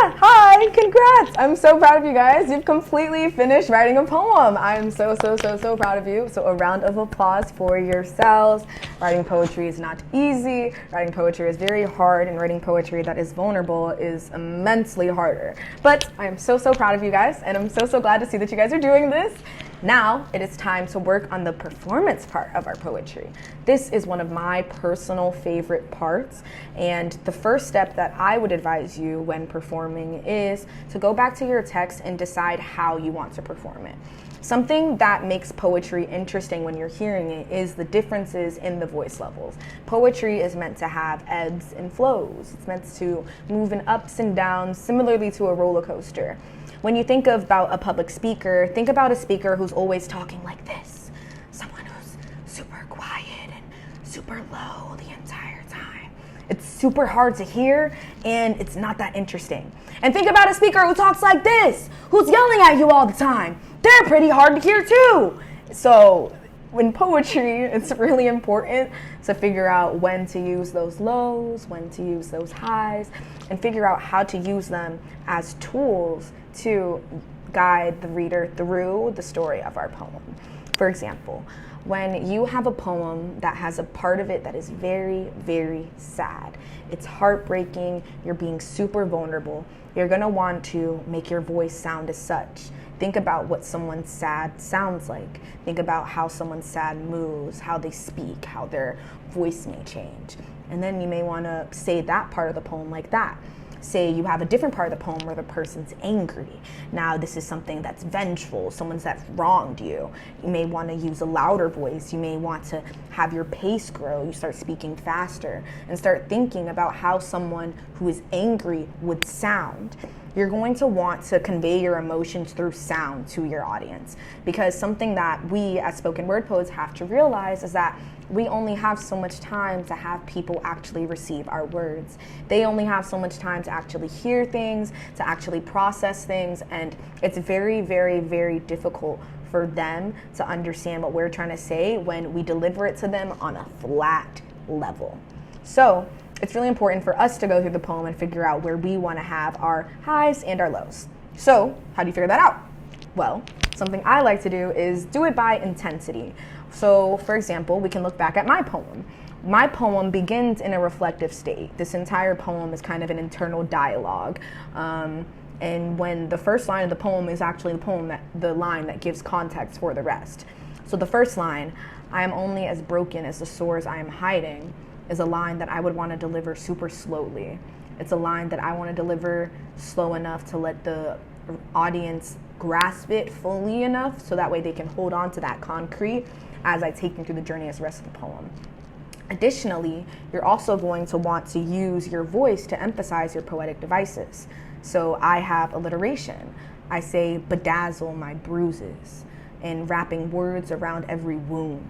Hi, congrats! I'm so proud of you guys. You've completely finished writing a poem. I'm so proud of you. So a round of applause for yourselves. Writing poetry is not easy. Writing poetry is very hard, and writing poetry that is vulnerable is immensely harder. But I am so proud of you guys, and I'm so glad to see that you guys are doing this. Now it is time to work on the performance part of our poetry. This is one of my personal favorite parts, and the first step that I would advise you when performing is to go back to your text and decide how you want to perform it. Something that makes poetry interesting when you're hearing it is the differences in the voice levels. Poetry is meant to have ebbs and flows. It's meant to move in ups and downs, similarly to a roller coaster. When you think about a public speaker, think about a speaker who's always talking like this. Someone who's super quiet and super low the entire time. It's super hard to hear, and it's not that interesting. And think about a speaker who talks like this, who's yelling at you all the time. They're pretty hard to hear too. So in poetry, it's really important to figure out when to use those lows, when to use those highs, and figure out how to use them as tools to guide the reader through the story of our poem. For example, when you have a poem that has a part of it that is very sad, it's heartbreaking, you're being super vulnerable, you're gonna want to make your voice sound as such. Think about what someone sad sounds like. Think about how someone sad moves, how they speak, how their voice may change. And then you may want to say that part of the poem like that. Say you have a different part of the poem where the person's angry. Now this is something that's vengeful, someone's that's wronged you. You may want to use a louder voice. You may want to have your pace grow. You start speaking faster and start thinking about how someone who is angry would sound. You're going to want to convey your emotions through sound to your audience, because something that we as spoken word poets have to realize is that we only have so much time to have people actually receive our words. They only have so much time to actually hear things, to actually process things, and it's very difficult for them to understand what we're trying to say when we deliver it to them on a flat level. So it's really important for us to go through the poem and figure out where we want to have our highs and our lows. So how do you figure that out? Well, something I like to do is do it by intensity. So for example, we can look back at my poem. My poem begins in a reflective state. This entire poem is kind of an internal dialogue. And when the first line of the poem is actually the line that gives context for the rest. So the first line, I am only as broken as the sores I am hiding, is a line that I would want to deliver super slowly. It's a line that I want to deliver slow enough to let the audience grasp it fully enough so that way they can hold on to that concrete as I take them through the journey as the rest of the poem. Additionally, you're also going to want to use your voice to emphasize your poetic devices. So I have alliteration. I say bedazzle my bruises, and wrapping words around every wound.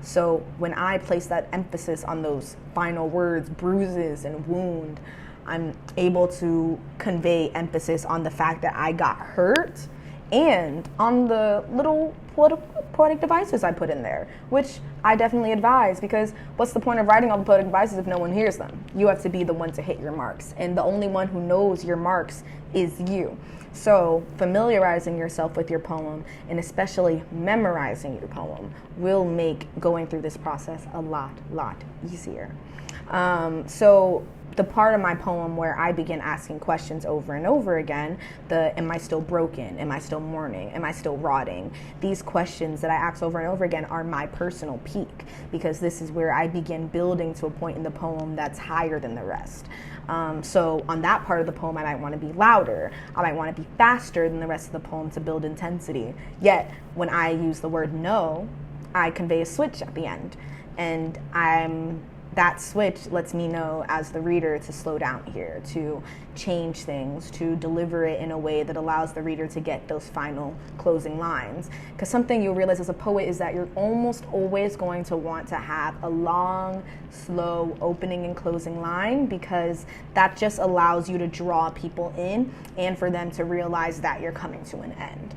So when I place that emphasis on those final words, bruises and wound, I'm able to convey emphasis on the fact that I got hurt and on the little poetic devices I put in there, which I definitely advise, because what's the point of writing all the poetic devices if no one hears them? You have to be the one to hit your marks, and the only one who knows your marks is you. So familiarizing yourself with your poem, and especially memorizing your poem, will make going through this process a lot easier. So the part of my poem where I begin asking questions over and over again, am I still broken? Am I still mourning? Am I still rotting? These questions that I ask over and over again are my personal peak, because this is where I begin building to a point in the poem that's higher than the rest. So on that part of the poem, I might want to be louder. I might want to be faster than the rest of the poem to build intensity. Yet when I use the word no, I convey a switch at the end. And that switch lets me know as the reader to slow down here, to change things, to deliver it in a way that allows the reader to get those final closing lines. Because something you'll realize as a poet is that you're almost always going to want to have a long, slow opening and closing line, because that just allows you to draw people in and for them to realize that you're coming to an end.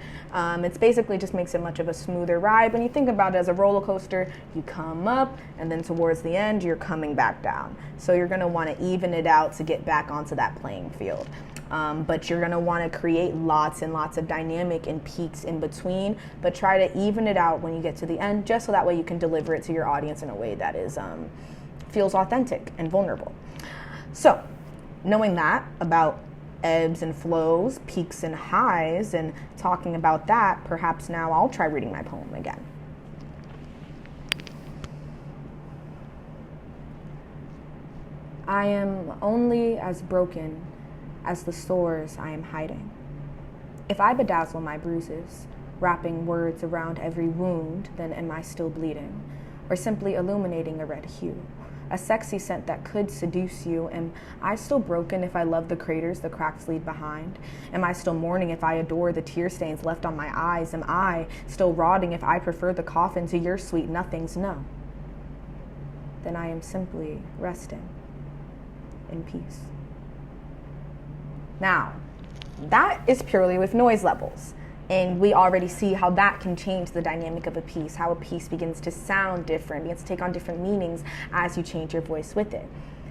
It's basically just makes it much of a smoother ride. When you think about it as a roller coaster, you come up and then towards the end, you're coming back down. So you're going to want to even it out to get back onto that playing field. But you're going to want to create lots and lots of dynamic and peaks in between, but try to even it out when you get to the end, just so that way you can deliver it to your audience in a way that is feels authentic and vulnerable. So knowing that about ebbs and flows, peaks and highs, and talking about that, perhaps now I'll try reading my poem again. I am only as broken as the sores I am hiding. If I bedazzle my bruises, wrapping words around every wound, then am I still bleeding? Or simply illuminating a red hue? A sexy scent that could seduce you. Am I still broken if I love the craters the cracks leave behind? Am I still mourning if I adore the tear stains left on my eyes? Am I still rotting if I prefer the coffin to your sweet nothings? No. Then I am simply resting in peace. Now, that is purely with noise levels. And we already see how that can change the dynamic of a piece, how a piece begins to sound different, begins to take on different meanings as you change your voice with it.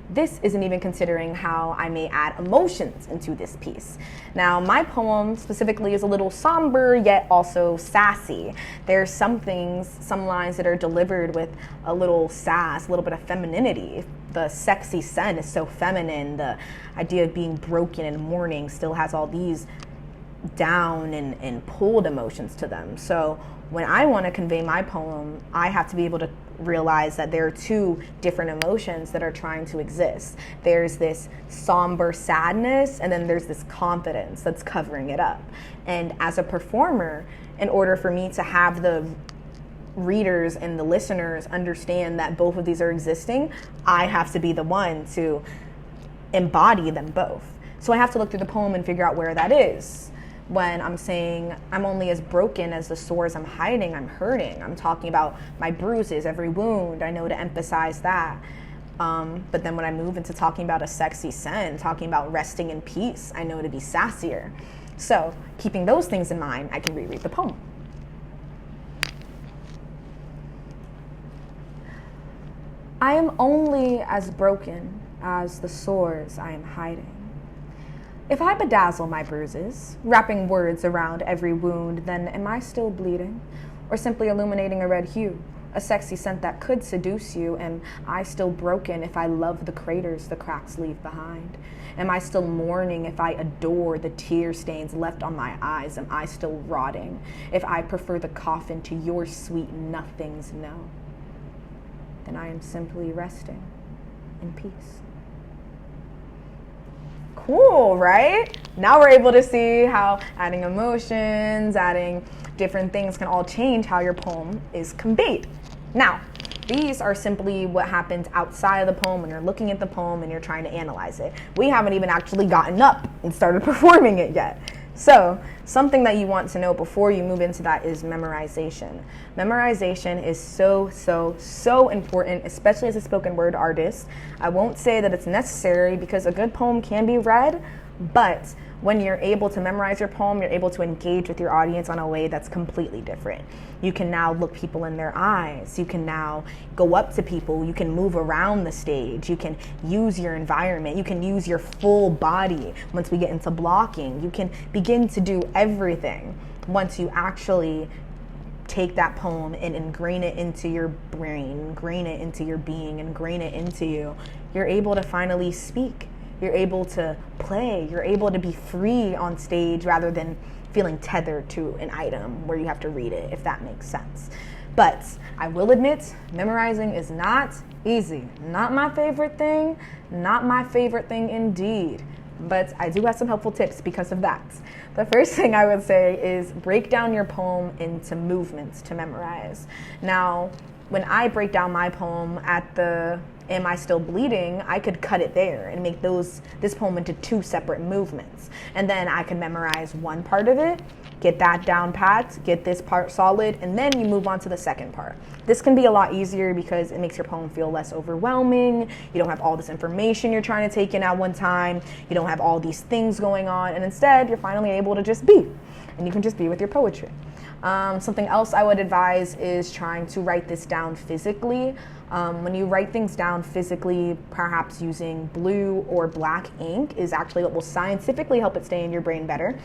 This isn't even considering how I may add emotions into this piece. Now, my poem specifically is a little somber, yet also sassy. There's some lines that are delivered with a little sass, a little bit of femininity. The sexy scent is so feminine. The idea of being broken and mourning still has all these down and pulled emotions to them. So when I want to convey my poem, I have to be able to realize that there are two different emotions that are trying to exist. There's this somber sadness, and then there's this confidence that's covering it up. And as a performer, in order for me to have the readers and the listeners understand that both of these are existing, I have to be the one to embody them both. So I have to look through the poem and figure out where that is. When I'm saying I'm only as broken as the sores I'm hiding, I'm hurting. I'm talking about my bruises, every wound. I know to emphasize that. But then when I move into talking about a sexy scent, talking about resting in peace, I know to be sassier. So keeping those things in mind, I can reread the poem. I am only as broken as the sores I am hiding. If I bedazzle my bruises, wrapping words around every wound, then am I still bleeding? Or simply illuminating a red hue, a sexy scent that could seduce you? Am I still broken if I love the craters the cracks leave behind? Am I still mourning if I adore the tear stains left on my eyes? Am I still rotting if I prefer the coffin to your sweet nothings? No. Then I am simply resting in peace. Cool, right? Now we're able to see how adding emotions, adding different things can all change how your poem is conveyed. Now, these are simply what happens outside of the poem when you're looking at the poem and you're trying to analyze it. We haven't even actually gotten up and started performing it yet. So, something that you want to know before you move into that is memorization. Memorization is so important, especially as a spoken word artist. I won't say that it's necessary because a good poem can be read, but when you're able to memorize your poem, you're able to engage with your audience on a way that's completely different. You can now look people in their eyes. You can now go up to people. You can move around the stage. You can use your environment. You can use your full body once we get into blocking. You can begin to do everything once you actually take that poem and ingrain it into your brain, ingrain it into your being, ingrain it into you. You're able to finally speak. You're able to play. You're able to be free on stage rather than feeling tethered to an item where you have to read it, if that makes sense. But I will admit, memorizing is not easy. Not my favorite thing. Not my favorite thing indeed. But I do have some helpful tips because of that. The first thing I would say is break down your poem into movements to memorize. Now, when I break down my poem at the Am I Still Bleeding, I could cut it there and make this poem into two separate movements. And then I can memorize one part of it, get that down pat, get this part solid, and then you move on to the second part. This can be a lot easier because it makes your poem feel less overwhelming. You don't have all this information you're trying to take in at one time. You don't have all these things going on, and instead you're finally able to just be. And you can just be with your poetry. Something else I would advise is trying to write this down physically. When you write things down physically, perhaps using blue or black ink is actually what will scientifically help it stay in your brain better.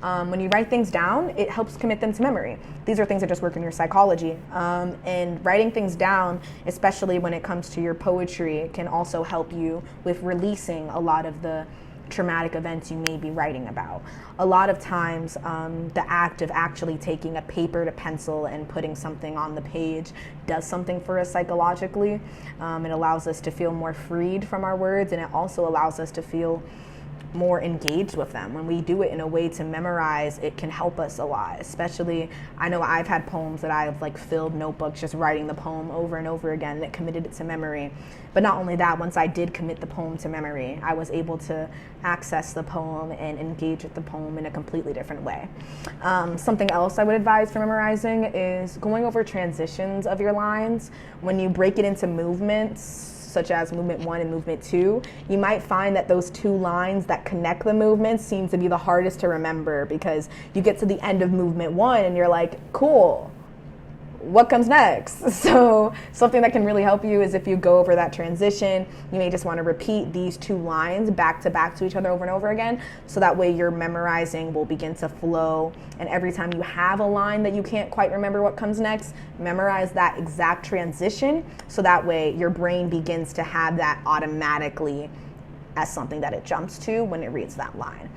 When you write things down, it helps commit them to memory. These are things that just work in your psychology. And writing things down, especially when it comes to your poetry, can also help you with releasing a lot of the traumatic events you may be writing about. A lot of times, the act of actually taking a paper to pencil and putting something on the page does something for us psychologically. It allows us to feel more freed from our words, and it also allows us to feel more engaged with them. When we do it in a way to memorize, it can help us a lot. Especially, I know I've had poems that I've filled notebooks just writing the poem over and over again that committed it to memory. But not only that, once I did commit the poem to memory, I was able to access the poem and engage with the poem in a completely different way. Something else I would advise for memorizing is going over transitions of your lines. When you break it into movements, such as movement 1 and movement 2, you might find that those 2 lines that connect the movements seem to be the hardest to remember, because you get to the end of movement 1 and you're like, cool, what comes next? So something that can really help you is if you go over that transition, you may just want to repeat these 2 lines back to each other over and over again, so that way your memorizing will begin to flow. And every time you have a line that you can't quite remember what comes next, memorize that exact transition, so that way your brain begins to have that automatically as something that it jumps to when it reads that line.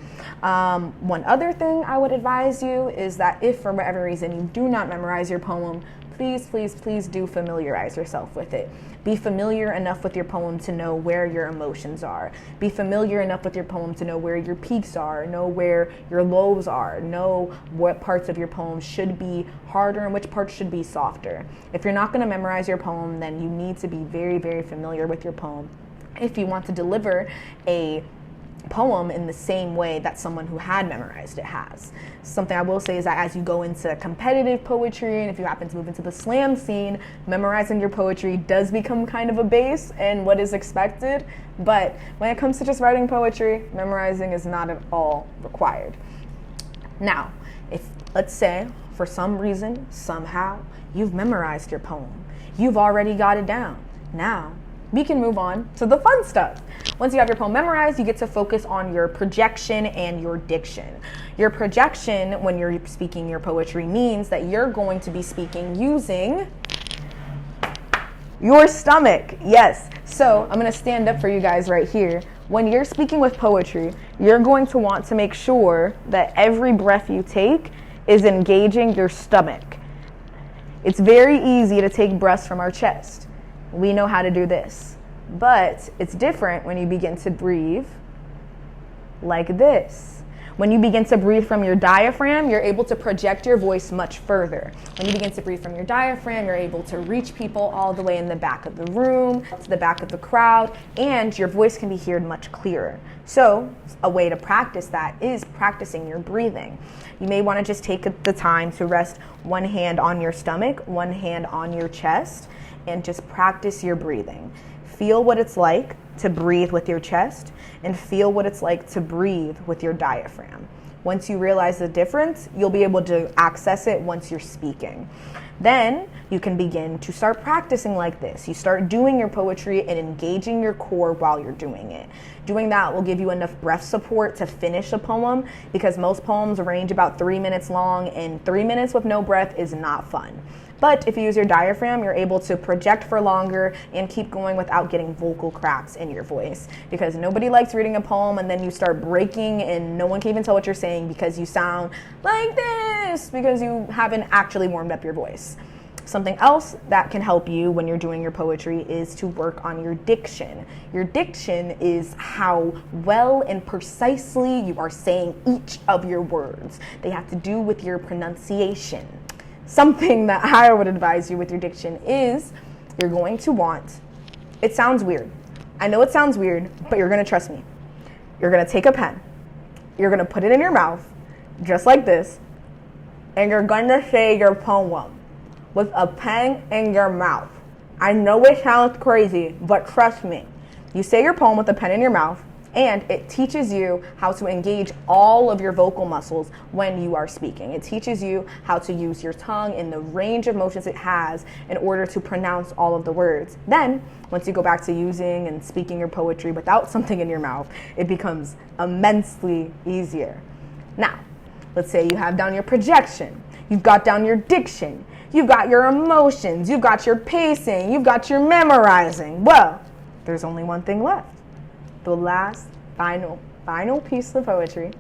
One other thing I would advise you is that if for whatever reason you do not memorize your poem, please do familiarize yourself with it. Be familiar enough with your poem to know where your emotions are. Be familiar enough with your poem to know where your peaks are, know where your lows are, know what parts of your poem should be harder and which parts should be softer. If you're not going to memorize your poem, then you need to be very, very familiar with your poem if you want to deliver a poem in the same way that someone who had memorized it has. Something I will say is that as you go into competitive poetry, and if you happen to move into the slam scene, memorizing your poetry does become kind of a base and what is expected. But when it comes to just writing poetry, memorizing is not at all required. Now, if, let's say, for some reason, somehow, you've memorized your poem, you've already got it down. Now, we can move on to the fun stuff. Once you have your poem memorized, you get to focus on your projection and your diction. Your projection, when you're speaking your poetry, means that you're going to be speaking using your stomach. Yes. So I'm going to stand up for you guys right here. When you're speaking with poetry, you're going to want to make sure that every breath you take is engaging your stomach. It's very easy to take breaths from our chest. We know how to do this, but it's different when you begin to breathe like this. When you begin to breathe from your diaphragm, you're able to project your voice much further. When you begin to breathe from your diaphragm, you're able to reach people all the way in the back of the room, to the back of the crowd, and your voice can be heard much clearer. So a way to practice that is practicing your breathing. You may want to just take the time to rest one hand on your stomach, one hand on your chest, and just practice your breathing. Feel what it's like to breathe with your chest, and feel what it's like to breathe with your diaphragm. Once you realize the difference, you'll be able to access it once you're speaking. Then you can begin to start practicing like this. You start doing your poetry and engaging your core while you're doing it. Doing that will give you enough breath support to finish a poem, because most poems range about 3 minutes long, and 3 minutes with no breath is not fun. But if you use your diaphragm, you're able to project for longer and keep going without getting vocal cracks in your voice. Because nobody likes reading a poem and then you start breaking and no one can even tell what you're saying because you sound like this, because you haven't actually warmed up your voice. Something else that can help you when you're doing your poetry is to work on your diction. Your diction is how well and precisely you are saying each of your words. They have to do with your pronunciation. Something that I would advise you with your diction is you're going to want, it sounds weird. I know it sounds weird, but you're going to trust me. You're going to take a pen. You're going to put it in your mouth, just like this, and you're going to say your poem with a pen in your mouth. I know it sounds crazy, but trust me. You say your poem with a pen in your mouth, And it teaches you how to engage all of your vocal muscles when you are speaking. It teaches you how to use your tongue in the range of motions it has in order to pronounce all of the words. Then, once you go back to using and speaking your poetry without something in your mouth, it becomes immensely easier. Now, let's say you have down your projection, you've got down your diction, you've got your emotions, you've got your pacing, you've got your memorizing. Well, there's only one thing left. The last, final piece of poetry,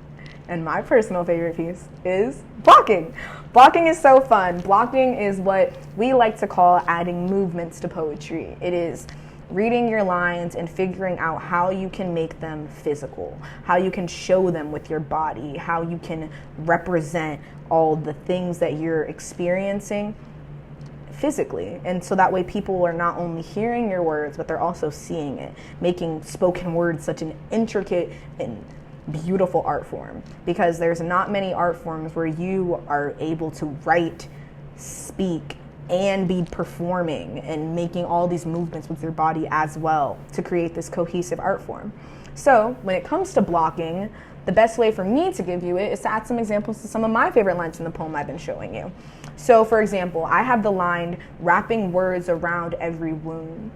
and my personal favorite piece, is blocking. Blocking is so fun. Blocking is what we like to call adding movements to poetry. It is reading your lines and figuring out how you can make them physical, how you can show them with your body, how you can represent all the things that you're experiencing physically. And so that way people are not only hearing your words, but they're also seeing it, making spoken words such an intricate and beautiful art form, because there's not many art forms where you are able to write, speak, and be performing and making all these movements with your body as well to create this cohesive art form. So when it comes to blocking, the best way for me to give you it is to add some examples to some of my favorite lines in the poem I've been showing you. So for example, I have the line, wrapping words around every wound.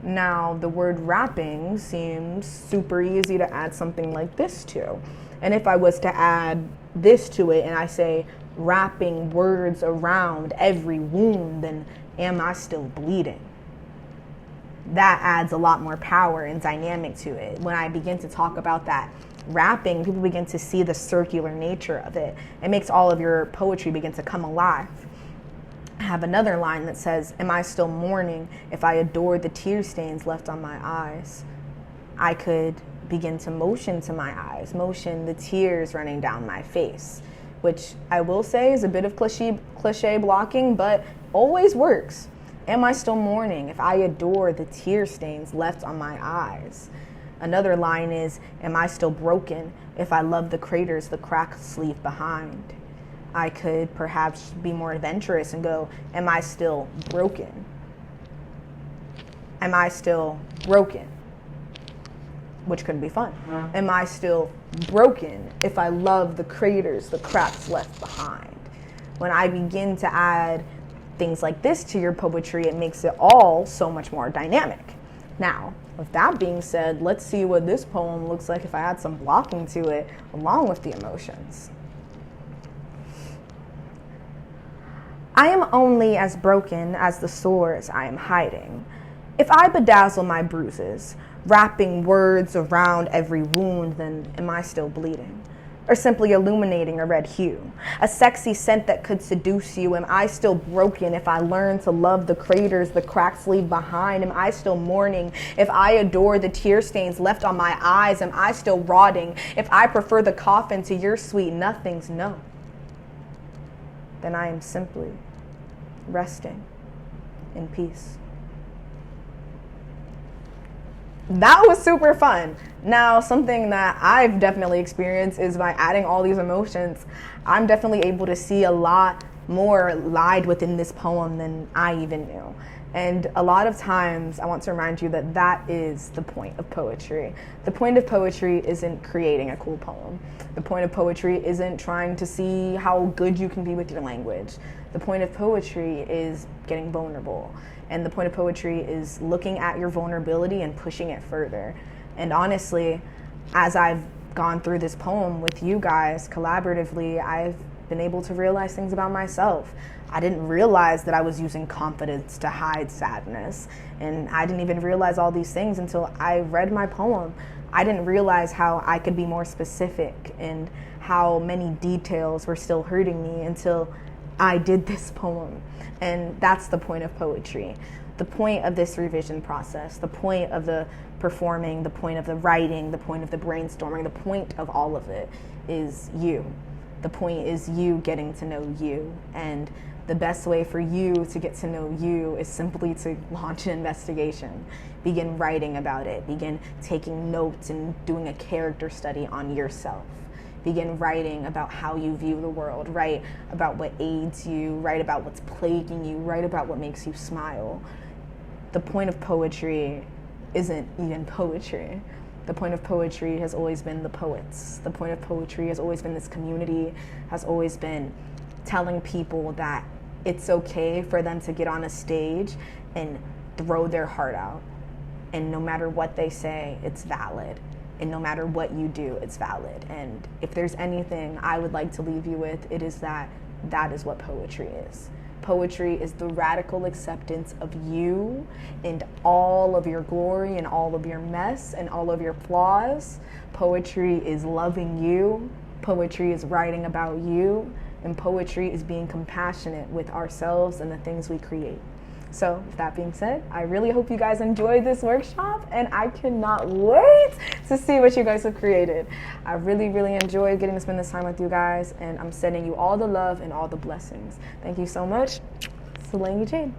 Now, the word wrapping seems super easy to add something like this to. And if I was to add this to it and I say, wrapping words around every wound, then am I still bleeding? That adds a lot more power and dynamic to it. When I begin to talk about that wrapping, people begin to see the circular nature of it. It makes all of your poetry begin to come alive. I have another line that says, am I still mourning if I adore the tear stains left on my eyes? I could begin to motion to my eyes, motion the tears running down my face, which I will say is a bit of cliche blocking, but always works. Am I still mourning if I adore the tear stains left on my eyes? Another line is, am I still broken if I love the craters the cracks leave behind? I could perhaps be more adventurous and go, am I still broken? Am I still broken? Which could be fun. Am I still broken if I love the craters the cracks left behind? When I begin to add things like this to your poetry, it makes it all so much more dynamic. Now, with that being said, let's see what this poem looks like if I add some blocking to it along with the emotions. I am only as broken as the sores I am hiding. If I bedazzle my bruises, wrapping words around every wound, then am I still bleeding? Or simply illuminating a red hue, a sexy scent that could seduce you? Am I still broken if I learn to love the craters the cracks leave behind? Am I still mourning if I adore the tear stains left on my eyes? Am I still rotting if I prefer the coffin to your sweet nothings? No. Then I am simply resting in peace. That was super fun. Now, something that I've definitely experienced is by adding all these emotions, I'm definitely able to see a lot more lied within this poem than I even knew. And a lot of times, I want to remind you that that is the point of poetry. The point of poetry isn't creating a cool poem. The point of poetry isn't trying to see how good you can be with your language. The point of poetry is getting vulnerable. And the point of poetry is looking at your vulnerability and pushing it further. And honestly, as I've gone through this poem with you guys collaboratively, I've been able to realize things about myself. I didn't realize that I was using confidence to hide sadness. And I didn't even realize all these things until I read my poem. I didn't realize how I could be more specific and how many details were still hurting me until I did this poem. And that's the point of poetry. The point of this revision process, the point of the performing, the point of the writing, the point of the brainstorming, the point of all of it is you. The point is you getting to know you. And the best way for you to get to know you is simply to launch an investigation. Begin writing about it. Begin taking notes and doing a character study on yourself. Begin writing about how you view the world. Write about what aids you. Write about what's plaguing you. Write about what makes you smile. The point of poetry isn't even poetry. The point of poetry has always been the poets. The point of poetry has always been this community, has always been telling people that it's okay for them to get on a stage and throw their heart out. And no matter what they say, it's valid. And no matter what you do, it's valid. And if there's anything I would like to leave you with, it is that is what poetry is. Poetry is the radical acceptance of you and all of your glory and all of your mess and all of your flaws. Poetry is loving you. Poetry is writing about you. And poetry is being compassionate with ourselves and the things we create. So with that being said, I really hope you guys enjoyed this workshop, and I cannot wait to see what you guys have created. I really, really enjoyed getting to spend this time with you guys, and I'm sending you all the love and all the blessings. Thank you so much. Solange Jade.